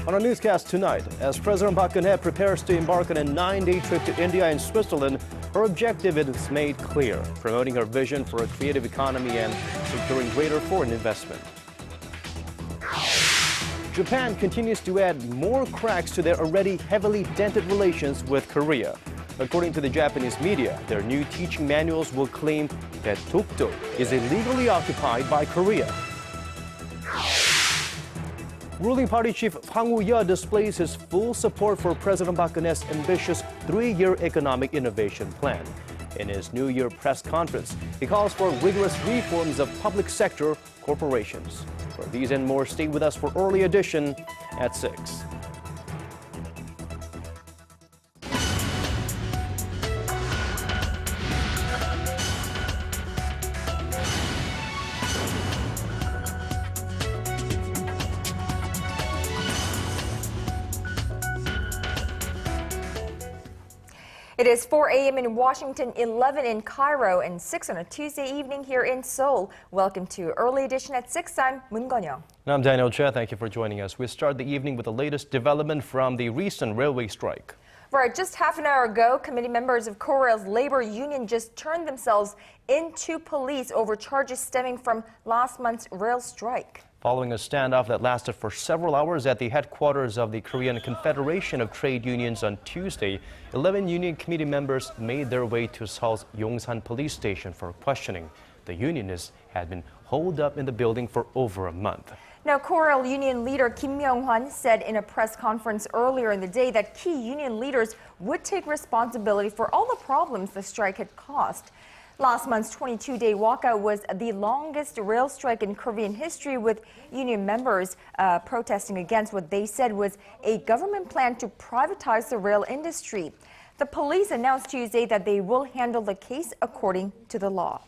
On our newscast tonight, as President Park Geun-hye prepares to embark on a 9-day trip to India and Switzerland, her objective is made clear, promoting her vision for a creative economy and securing greater foreign investment. Japan continues to add more cracks to their already heavily dented relations with Korea. According to the Japanese media, their new teaching manuals will claim that Dokdo is illegally occupied by Korea. Ruling party chief Hwang Woo-yeol displays his full support for President Park Geun-hye's ambitious 3-year economic innovation plan. In his New Year press conference, he calls for rigorous reforms of public sector corporations. For these and more, stay with us for Early Edition at 6. It is 4 a.m. in Washington, 11 in Cairo, and 6 on a Tuesday evening here in Seoul. Welcome to Early Edition at 6. I'm Moon Gon-young. And I'm Daniel Che. Thank you for joining us. We start the evening with the latest development from the recent railway strike. Right, just half an hour ago, committee members of KORAIL's labor union just turned themselves into police over charges stemming from last month's rail strike. Following a standoff that lasted for several hours at the headquarters of the Korean Confederation of Trade Unions on Tuesday, 11 union committee members made their way to Seoul's Yongsan police station for questioning. The unionists had been holed up in the building for over a month. Now, KORAIL union leader Kim Myung-hwan said in a press conference earlier in the day that key union leaders would take responsibility for all the problems the strike had caused. Last month's 22-day walkout was the longest rail strike in Korean history, with union members protesting against what they said was a government plan to privatize the rail industry. The police announced Tuesday that they will handle the case according to the law.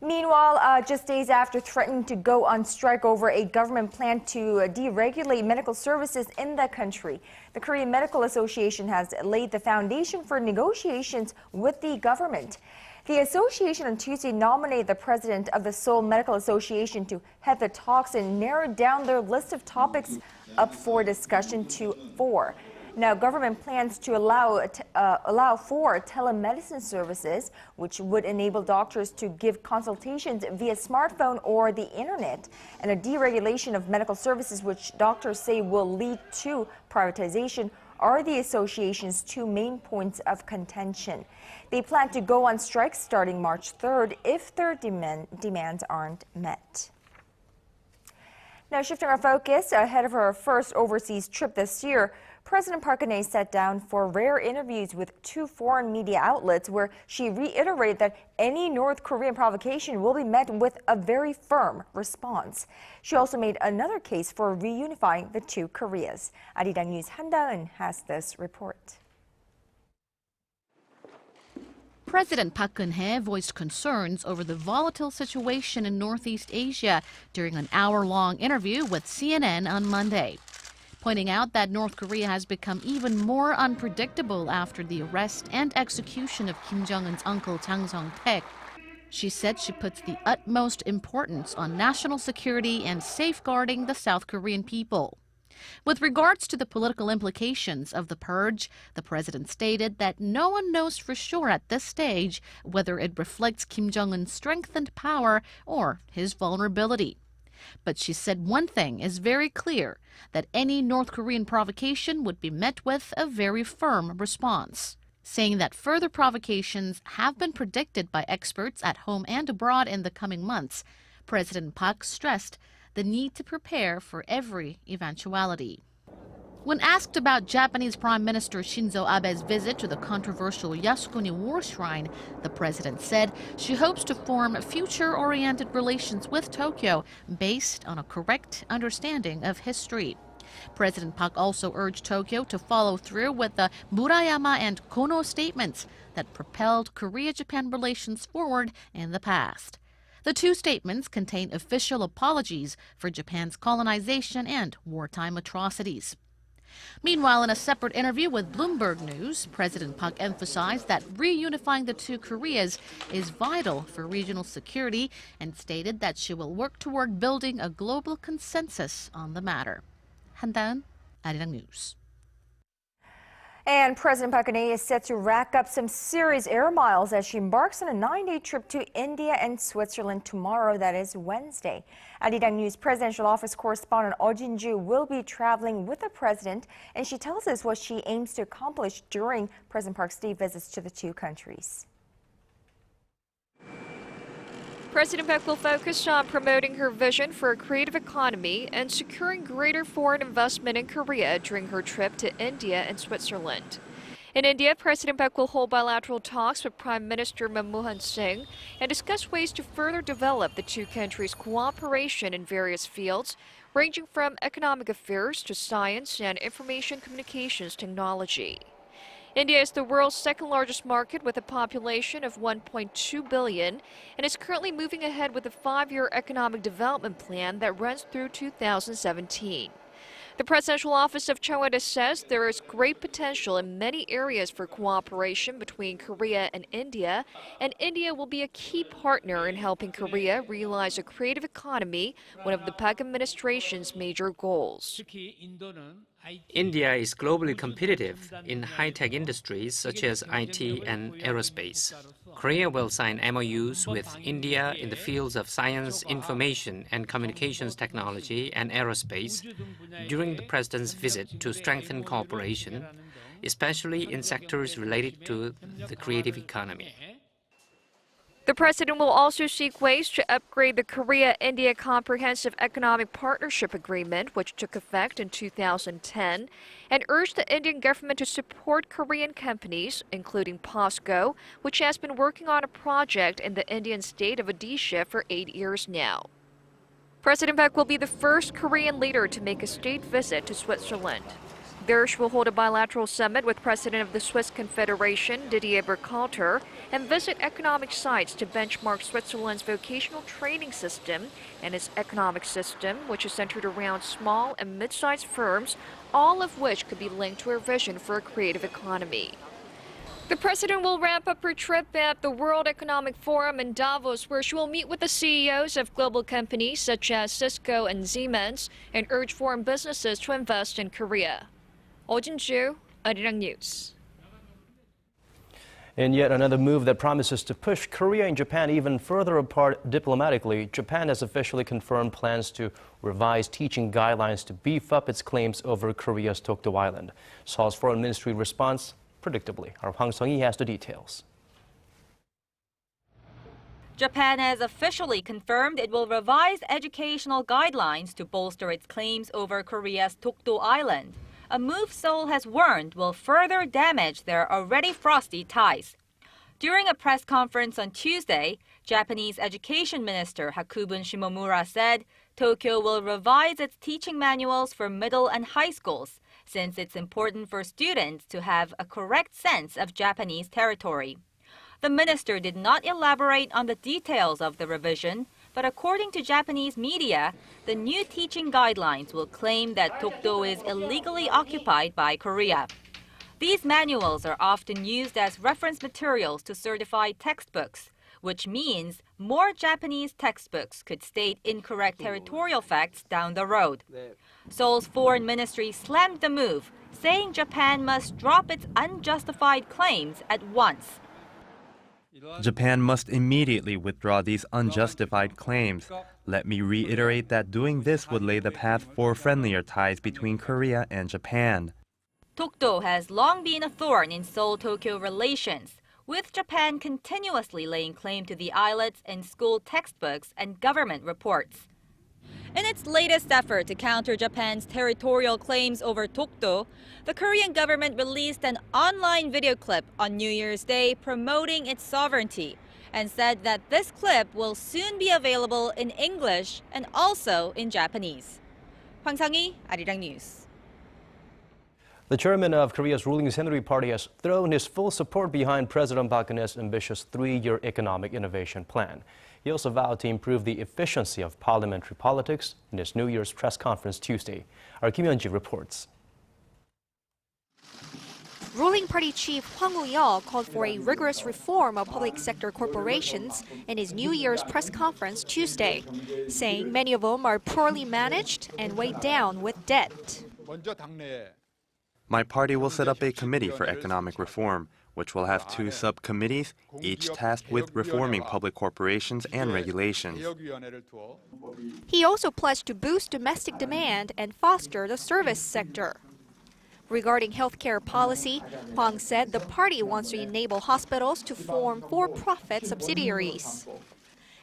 Meanwhile, just days after threatening to go on strike over a government plan to deregulate medical services in the country, the Korean Medical Association has laid the foundation for negotiations with the government. The association on Tuesday nominated the president of the Seoul Medical Association to head the talks and narrowed down their list of topics up for discussion to 4. Now, government plans to allow for telemedicine services, which would enable doctors to give consultations via smartphone or the internet, and a deregulation of medical services, which doctors say will lead to privatization, are the association's 2 main points of contention. They plan to go on strike starting March 3rd if their demands aren't met. Now, shifting our focus, ahead of her first overseas trip this year, President Park Geun-hye sat down for rare interviews with 2 foreign media outlets where she reiterated that any North Korean provocation will be met with a very firm response. She also made another case for reunifying the 2 Koreas. Arirang News Han Da-eun has this report. President Park Geun-hye voiced concerns over the volatile situation in Northeast Asia during an hour-long interview with CNN on Monday, pointing out that North Korea has become even more unpredictable after the arrest and execution of Kim Jong-un's uncle Jang Song-taek. She said she puts the utmost importance on national security and safeguarding the South Korean people. With regards to the political implications of the purge, the president stated that no one knows for sure at this stage whether it reflects Kim Jong-un's strengthened power or his vulnerability. But she said one thing is very clear, that any North Korean provocation would be met with a very firm response, saying that further provocations have been predicted by experts at home and abroad in the coming months. President Park stressed the need to prepare for every eventuality. When asked about Japanese Prime Minister Shinzo Abe's visit to the controversial Yasukuni War Shrine, the president said she hopes to form future-oriented relations with Tokyo based on a correct understanding of history. President Park also urged Tokyo to follow through with the Murayama and Kono statements that propelled Korea-Japan relations forward in the past. The 2 statements contain official apologies for Japan's colonization and wartime atrocities. Meanwhile, in a separate interview with Bloomberg News, President Park emphasized that reunifying the two Koreas is vital for regional security and stated that she will work toward building a global consensus on the matter. 한다은, Arirang News. And President Park Geun-hye is set to rack up some serious air miles as she embarks on a 9-day trip to India and Switzerland tomorrow, that is Wednesday. Arirang News Presidential Office correspondent Oh Jin-ju will be traveling with the president, and she tells us what she aims to accomplish during President Park's state visits to the two countries. President Park will focus on promoting her vision for a creative economy and securing greater foreign investment in Korea during her trip to India and Switzerland. In India, President Park will hold bilateral talks with Prime Minister Manmohan Singh and discuss ways to further develop the two countries' cooperation in various fields, ranging from economic affairs to science and information communications technology. India is the world's second-largest market with a population of 1.2 billion and is currently moving ahead with a 5-year economic development plan that runs through 2017. The Presidential Office of Chowada says there is great potential in many areas for cooperation between Korea and India will be a key partner in helping Korea realize a creative economy, one of the Park administration's major goals. India is globally competitive in high-tech industries such as IT and aerospace. Korea will sign MOUs with India in the fields of science, information and communications technology and aerospace during the president's visit to strengthen cooperation, especially in sectors related to the creative economy. The president will also seek ways to upgrade the Korea-India Comprehensive Economic Partnership Agreement, which took effect in 2010, and urge the Indian government to support Korean companies, including POSCO, which has been working on a project in the Indian state of Odisha for 8 years now. President Park will be the first Korean leader to make a state visit to Switzerland. There she will hold a bilateral summit with President of the Swiss Confederation, Didier Burkhalter, and visit economic sites to benchmark Switzerland's vocational training system and its economic system, which is centered around small and mid-sized firms, all of which could be linked to her vision for a creative economy. The president will wrap up her trip at the World Economic Forum in Davos, where she will meet with the CEOs of global companies such as Cisco and Siemens and urge foreign businesses to invest in Korea. Oh Jin-ju, Arirang News. In yet another move that promises to push Korea and Japan even further apart diplomatically, Japan has officially confirmed plans to revise teaching guidelines to beef up its claims over Korea's Dokdo Island. Seoul's Foreign Ministry response, predictably. Our Hwang Sung-hee has the details. Japan has officially confirmed it will revise educational guidelines to bolster its claims over Korea's Dokdo Island, a move Seoul has warned will further damage their already frosty ties. During a press conference on Tuesday, Japanese Education Minister Hakubun Shimomura said Tokyo will revise its teaching manuals for middle and high schools, since it's important for students to have a correct sense of Japanese territory. The minister did not elaborate on the details of the revision, but according to Japanese media, the new teaching guidelines will claim that Dokdo is illegally occupied by Korea. These manuals are often used as reference materials to certify textbooks, which means more Japanese textbooks could state incorrect territorial facts down the road. Seoul's foreign ministry slammed the move, saying Japan must drop its unjustified claims at once. Japan must immediately withdraw these unjustified claims. Let me reiterate that doing this would lay the path for friendlier ties between Korea and Japan. Dokdo has long been a thorn in Seoul-Tokyo relations, with Japan continuously laying claim to the islets in school textbooks and government reports. In its latest effort to counter Japan's territorial claims over Dokdo, the Korean government released an online video clip on New Year's Day promoting its sovereignty and said that this clip will soon be available in English and also in Japanese. Hwang Sung-hee, Arirang News. The chairman of Korea's ruling Saenuri Party has thrown his full support behind President Park Geun-hye's ambitious 3-year economic innovation plan. He also vowed to improve the efficiency of parliamentary politics in his New Year's press conference Tuesday. Our Kim Myung-hwan reports. Ruling party chief Hwang Woo-yeol called for a rigorous reform of public sector corporations in his New Year's press conference Tuesday, saying many of them are poorly managed and weighed down with debt. My party will set up a committee for economic reform, which will have 2 subcommittees, each tasked with reforming public corporations and regulations. He also pledged to boost domestic demand and foster the service sector. Regarding healthcare policy, Hwang said the party wants to enable hospitals to form for-profit subsidiaries.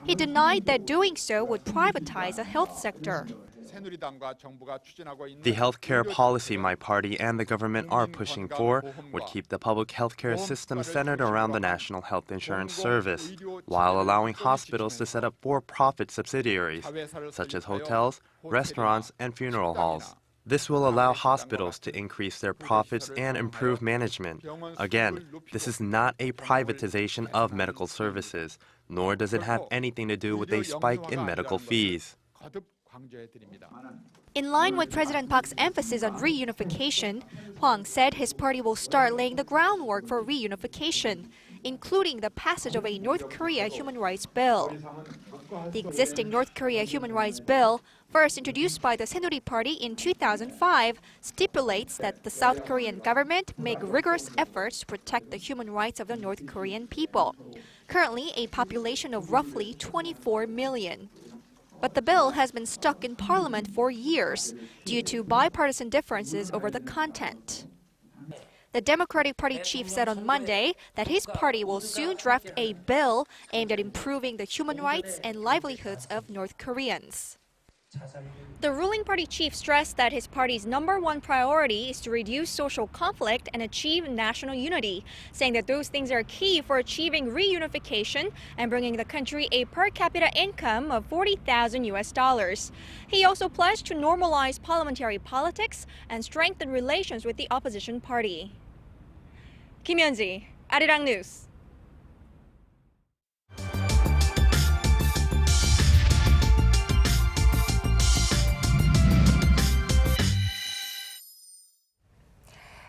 He denied that doing so would privatize the health sector. The healthcare policy my party and the government are pushing for would keep the public healthcare system centered around the National Health Insurance Service, while allowing hospitals to set up for-profit subsidiaries, such as hotels, restaurants, and funeral halls. This will allow hospitals to increase their profits and improve management. Again, this is not a privatization of medical services, nor does it have anything to do with a spike in medical fees. In line with President Park's emphasis on reunification, Hwang said his party will start laying the groundwork for reunification, including the passage of a North Korea human rights bill. The existing North Korea human rights bill, first introduced by the Saenuri Party in 2005, stipulates that the South Korean government make rigorous efforts to protect the human rights of the North Korean people, currently a population of roughly 24 million. But the bill has been stuck in Parliament for years due to bipartisan differences over the content. The Democratic Party chief said on Monday that his party will soon draft a bill aimed at improving the human rights and livelihoods of North Koreans. The ruling party chief stressed that his party's #1 priority is to reduce social conflict and achieve national unity, saying that those things are key for achieving reunification and bringing the country a per capita income of $40,000. He also pledged to normalize parliamentary politics and strengthen relations with the opposition party. Kim Myung-hwan, Arirang News.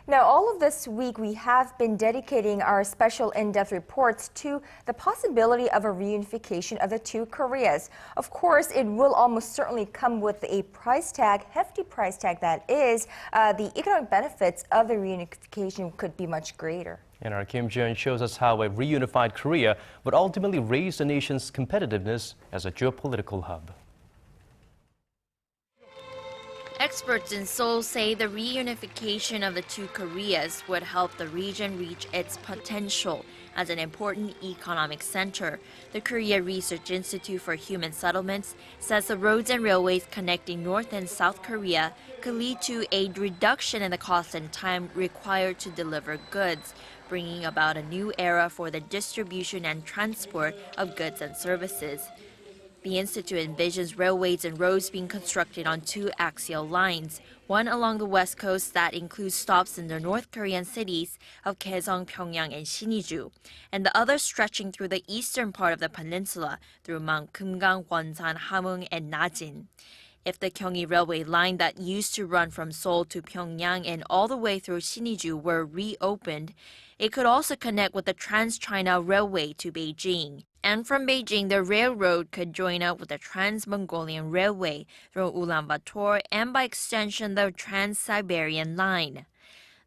Now, all of this week, we have been dedicating our special in-depth reports to the possibility of a reunification of the 2 Koreas. Of course, it will almost certainly come with a price tag, hefty price tag that is. The economic benefits of the reunification could be much greater. And our Kim Ji-yeon shows us how a reunified Korea would ultimately raise the nation's competitiveness as a geopolitical hub. Experts in Seoul say the reunification of the 2 Koreas would help the region reach its potential as an important economic center. The Korea Research Institute for Human Settlements says the roads and railways connecting North and South Korea could lead to a reduction in the cost and time required to deliver goods, bringing about a new era for the distribution and transport of goods and services. The institute envisions railways and roads being constructed on 2 axial lines, one along the west coast that includes stops in the North Korean cities of Kaesong, Pyongyang, and Siniju, and the other stretching through the eastern part of the peninsula through Mount Kumgang, Wonsan, Hamhung, and Najin. If the Gyeonggi Railway line that used to run from Seoul to Pyongyang and all the way through Siniju were reopened, it could also connect with the Trans-China Railway to Beijing. And from Beijing, the railroad could join up with the Trans-Mongolian Railway through Ulaanbaatar and by extension the Trans-Siberian Line.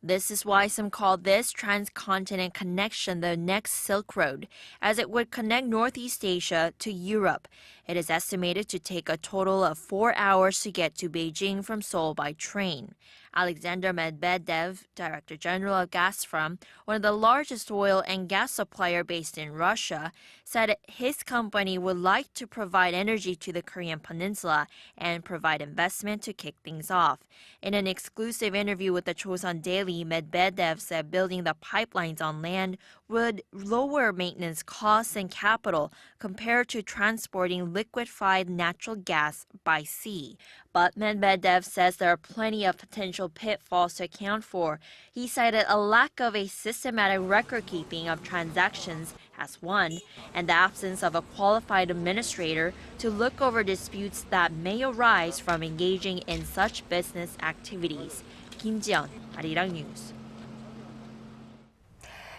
This is why some call this transcontinent connection the next Silk Road, as it would connect Northeast Asia to Europe. It is estimated to take a total of 4 hours to get to Beijing from Seoul by train. Alexander Medvedev, Director General of Gazprom, one of the largest oil and gas supplier based in Russia, said his company would like to provide energy to the Korean peninsula and provide investment to kick things off. In an exclusive interview with the Chosun Daily, Medvedev said building the pipelines on land would lower maintenance costs and capital compared to transporting liquefied natural gas by sea. But Medvedev says there are plenty of potential pitfalls to account for. He cited a lack of a systematic record-keeping of transactions as one, and the absence of a qualified administrator to look over disputes that may arise from engaging in such business activities. Kim Ji-yeon, Arirang News.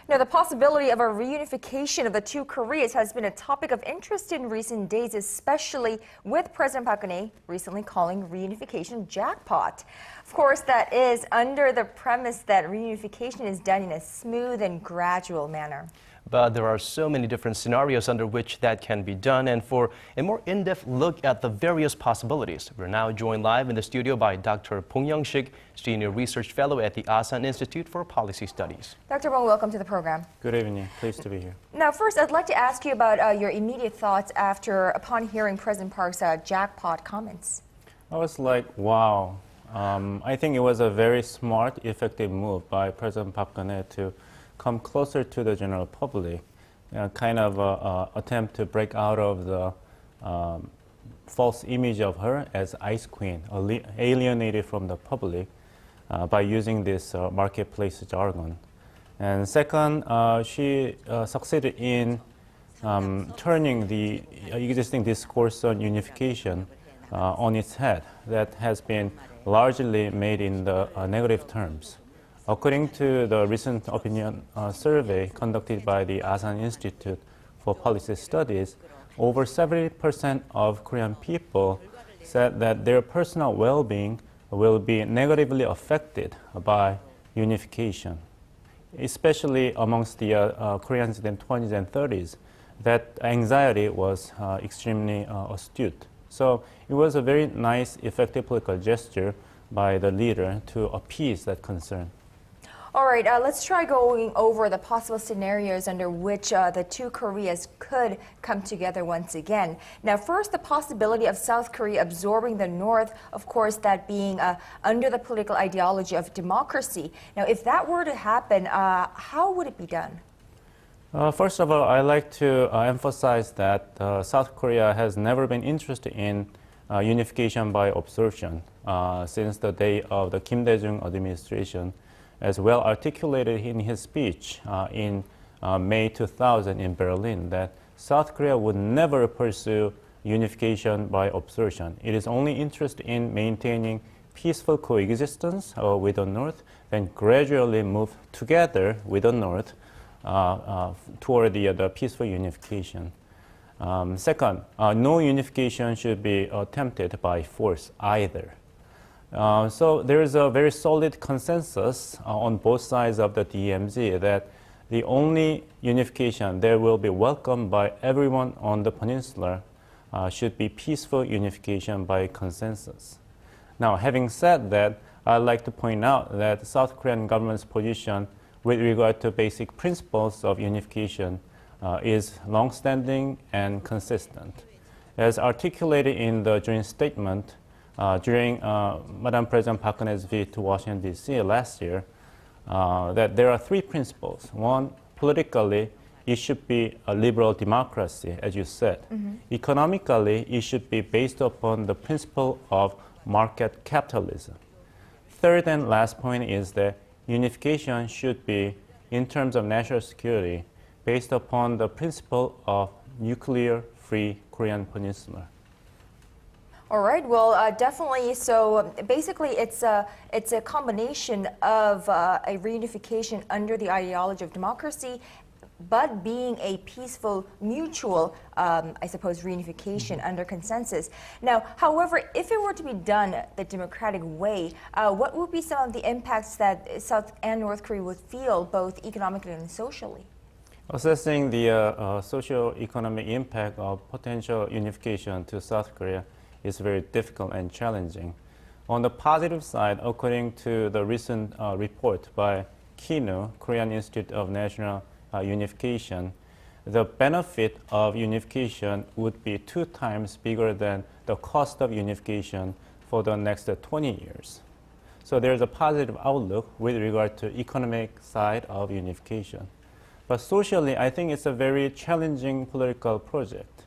Now, the possibility of a reunification of the two Koreas has been a topic of interest in recent days, especially with President Park Geun-hye recently calling reunification jackpot. Of course, that is under the premise that reunification is done in a smooth and gradual manner. But there are so many different scenarios under which that can be done. And for a more in-depth look at the various possibilities, we're now joined live in the studio by Dr. Bong Young-sik, Senior Research Fellow at the Asan Institute for Policy Studies. Dr. Bong, welcome to the program. Good evening. Pleased to be here. Now, first, I'd like to ask you about your immediate thoughts upon hearing President Park's jackpot comments. I was like, wow. I think it was a very smart, effective move by President Park Geun-hye to come closer to the general public, kind of attempt to break out of the false image of her as ice queen, alienated from the public by using this marketplace jargon. And second, she succeeded in turning the existing discourse on unification on its head that has been largely made in the negative terms. According to the recent opinion survey conducted by the Asan Institute for Policy Studies, over 70% of Korean people said that their personal well-being will be negatively affected by unification, especially amongst the Koreans in the 20s and 30s. That anxiety was extremely astute. So it was a very nice, effective political gesture by the leader to appease that concern. All right, let's try going over the possible scenarios under which the two Koreas could come together once again. Now, first, the possibility of South Korea absorbing the North, of course, that being under the political ideology of democracy. Now, if that were to happen, how would it be done? First of all, I'd like to emphasize that South Korea has never been interested in unification by absorption since the day of the Kim Dae-jung administration, as well articulated in his speech in May 2000 in Berlin, that South Korea would never pursue unification by absorption. It is only interested in maintaining peaceful coexistence with the North, then gradually move together with the North toward the peaceful unification. Second, no unification should be attempted by force either. So there is a very solid consensus on both sides of the DMZ that the only unification that will be welcomed by everyone on the peninsula should be peaceful unification by consensus. Now, having said that, I'd like to point out that the South Korean government's position with regard to basic principles of unification is long-standing and consistent. As articulated in the joint statement during Madam President Park Geun-hye's visit to Washington, D.C. last year, that there are three principles. One, politically, it should be a liberal democracy, as you said. Economically, it should be based upon the principle of market capitalism. Third and last point is that unification should be, in terms of national security, based upon the principle of nuclear-free Korean peninsula. All right. Well, definitely. So basically, it's a combination of a reunification under the ideology of democracy, but being a peaceful, mutual, I suppose, reunification under consensus. Now, however, if it were to be done the democratic way, what would be some of the impacts that South and North Korea would feel, both economically and socially? Assessing the socio-economic impact of potential unification to South Korea is very difficult and challenging. On the positive side, according to the recent report by KINU, Korean Institute of National Unification, the benefit of unification would be 2 times bigger than the cost of unification for the next 20 years. So there's a positive outlook with regard to economic side of unification. But socially, I think it's a very challenging political project.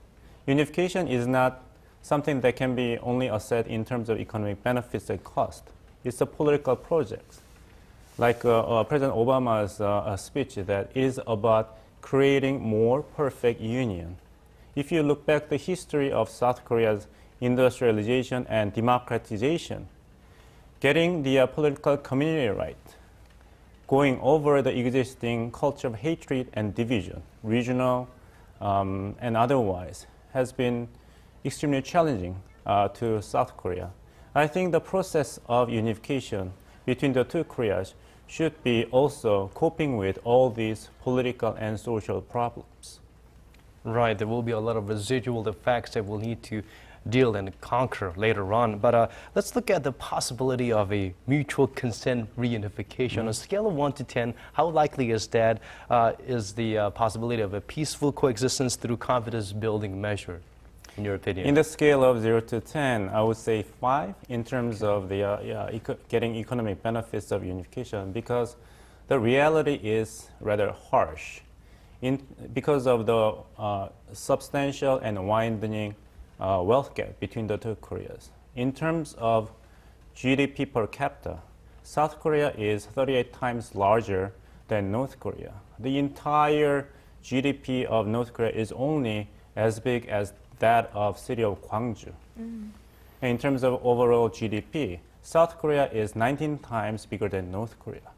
Unification is not something that can be only assessed in terms of economic benefits and cost. It's a political project. Like President Obama's speech, that it is about creating more perfect union. If you look back the history of South Korea's industrialization and democratization, getting the political community right, going over the existing culture of hatred and division, regional and otherwise, has been extremely challenging to South Korea. I think the process of unification between the two Koreas should be also coping with all these political and social problems. Right, there will be a lot of residual effects that we'll need to deal and conquer later on. But let's look at the possibility of a mutual consent reunification. On a scale of 1 to 10, how likely is that? Is the possibility of a peaceful coexistence through confidence building measure, in your opinion? In the scale of 0 to 10, I would say 5 in terms of the getting economic benefits of unification, because the reality is rather harsh. Because of the substantial and widening wealth gap between the two Koreas. In terms of GDP per capita, South Korea is 38 times larger than North Korea. The entire GDP of North Korea is only as big as that of city of Gwangju. In terms of overall GDP, South Korea is 19 times bigger than North Korea.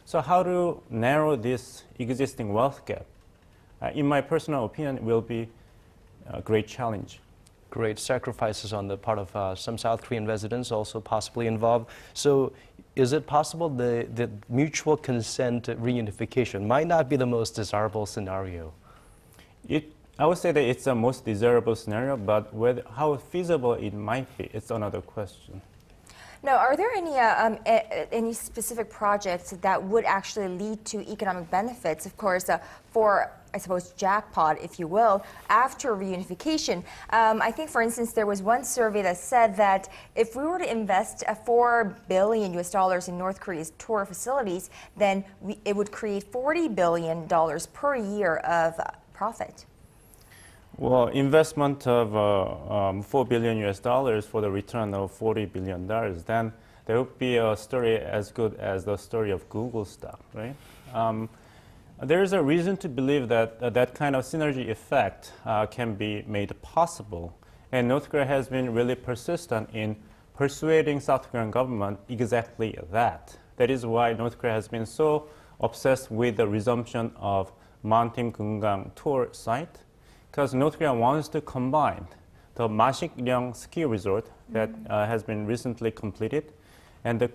So how to narrow this existing wealth gap, in my personal opinion, will be a great challenge. Great sacrifices on the part of some South Korean residents also possibly involved. So is it possible the mutual consent reunification might not be the most desirable scenario? I would say that it's the most desirable scenario, but how feasible it might be, it's another question. Now, are there any specific projects that would actually lead to economic benefits, of course, for, I suppose, jackpot, if you will, after reunification? I think, for instance, there was one survey that said that if we were to invest $4 billion in North Korea's tour facilities, then it would create $40 billion per year of profit. Well, investment of $4 billion for the return of $40 billion, then there would be a story as good as the story of Google stock, right? There is a reason to believe that that kind of synergy effect can be made possible. And North Korea has been really persistent in persuading South Korean government exactly that. That is why North Korea has been so obsessed with the resumption of Mantim-Gungang tour site, because North Korea wants to combine the Masikryong ski resort that has been recently completed, and the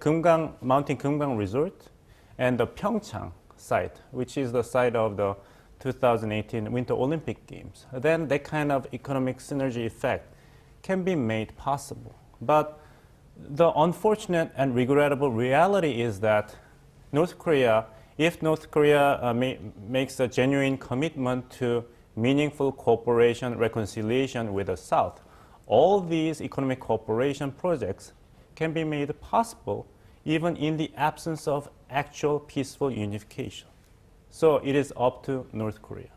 Mountain Kumgang resort, and the Pyeongchang site, which is the site of the 2018 Winter Olympic Games. Then that kind of economic synergy effect can be made possible. But the unfortunate and regrettable reality is that if North Korea makes a genuine commitment to meaningful cooperation, reconciliation with the South, all these economic cooperation projects can be made possible even in the absence of actual peaceful unification. So it is up to North Korea.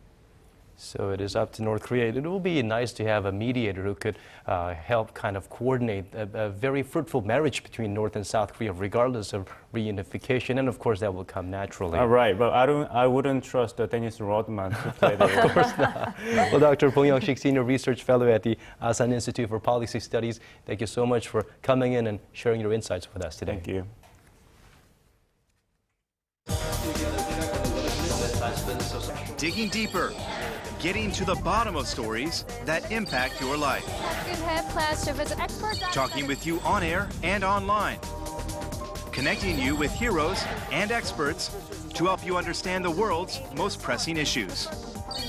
So it is up to North Korea. It will be nice to have a mediator who could help kind of coordinate a very fruitful marriage between North and South Korea, regardless of reunification. And of course, that will come naturally. Right, but I wouldn't trust Dennis Rodman to play there. Of course not. Well, Dr. Bong Young-sik, Senior Research Fellow at the Asan Institute for Policy Studies, thank you so much for coming in and sharing your insights with us today. Thank you. Digging deeper, getting to the bottom of stories that impact your life. Talking with you on air and online. Connecting you with heroes and experts to help you understand the world's most pressing issues.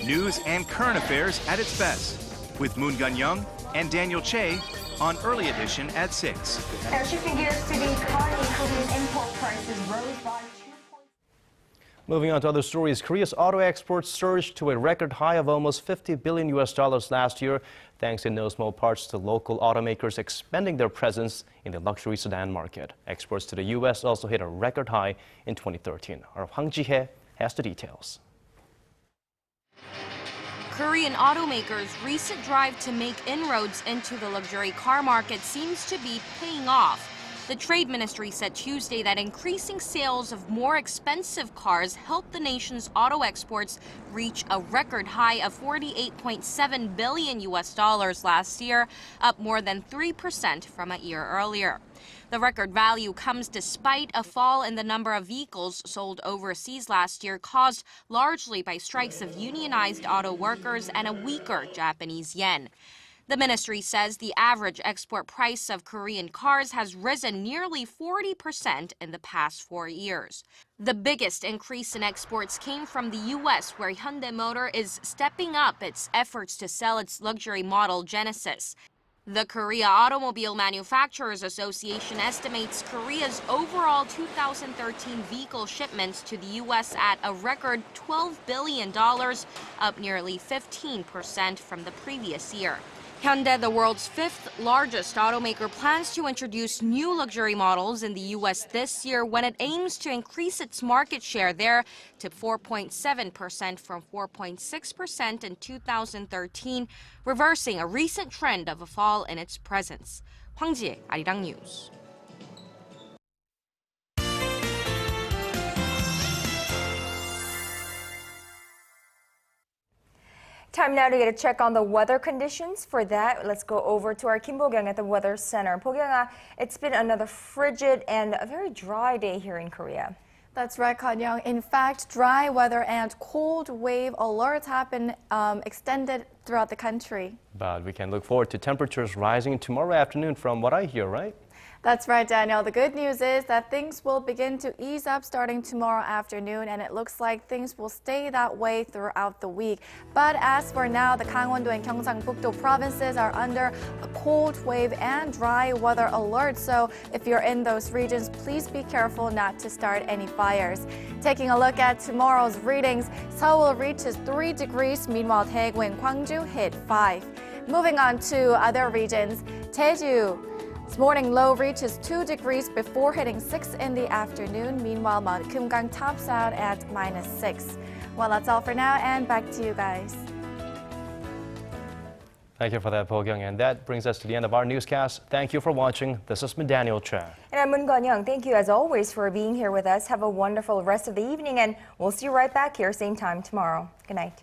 News and current affairs at its best with Moon Gun-young and Daniel Che on Early Edition at 6. Now, shifting gears to the economy, Korean import prices rose by Moving on to other stories, Korea's auto exports surged to a record high of almost $50 billion last year, thanks in no small parts to local automakers expanding their presence in the luxury sedan market. Exports to the U.S. also hit a record high in 2013. Our Hwang Ji-hye has the details. Korean automakers' recent drive to make inroads into the luxury car market seems to be paying off. The Trade Ministry said Tuesday that increasing sales of more expensive cars helped the nation's auto exports reach a record high of $48.7 billion last year, up more than 3% from a year earlier. The record value comes despite a fall in the number of vehicles sold overseas last year, caused largely by strikes of unionized auto workers and a weaker Japanese yen. The ministry says the average export price of Korean cars has risen nearly 40% in the past 4 years. The biggest increase in exports came from the U.S., where Hyundai Motor is stepping up its efforts to sell its luxury model Genesis. The Korea Automobile Manufacturers Association estimates Korea's overall 2013 vehicle shipments to the U.S. at a record $12 billion, up nearly 15% from the previous year. Hyundai, the world's fifth largest automaker, plans to introduce new luxury models in the U.S. this year when it aims to increase its market share there to 4.7% from 4.6% in 2013, reversing a recent trend of a fall in its presence. Hwang Ji-ae, Arirang News. Time now to get a check on the weather conditions. For that, let's go over to our Kim Bo-kyung at the Weather Center. Bo-kyung, it's been another frigid and a very dry day here in Korea. That's right, Kan-young. In fact, dry weather and cold wave alerts have been extended throughout the country. But we can look forward to temperatures rising tomorrow afternoon from what I hear, right? That's right, Daniel. The good news is that things will begin to ease up starting tomorrow afternoon, and it looks like things will stay that way throughout the week. But as for now, the Gangwon-do and Gyeongsang-buk-do provinces are under a cold wave and dry weather alert. So if you're in those regions, please be careful not to start any fires. Taking a look at tomorrow's readings, Seoul reaches 3 degrees, meanwhile Daegu and Gwangju hit 5. Moving on to other regions, Jeju. This morning low reaches 2 degrees before hitting 6 in the afternoon. Meanwhile, Mount Kumgang tops out at -6. Well, that's all for now, and back to you guys. Thank you for that, Bo-kyung. And that brings us to the end of our newscast. Thank you for watching. This is Daniel Cha. And I'm Moon Gun-young. Thank you, as always, for being here with us. Have a wonderful rest of the evening, and we'll see you right back here, same time tomorrow. Good night.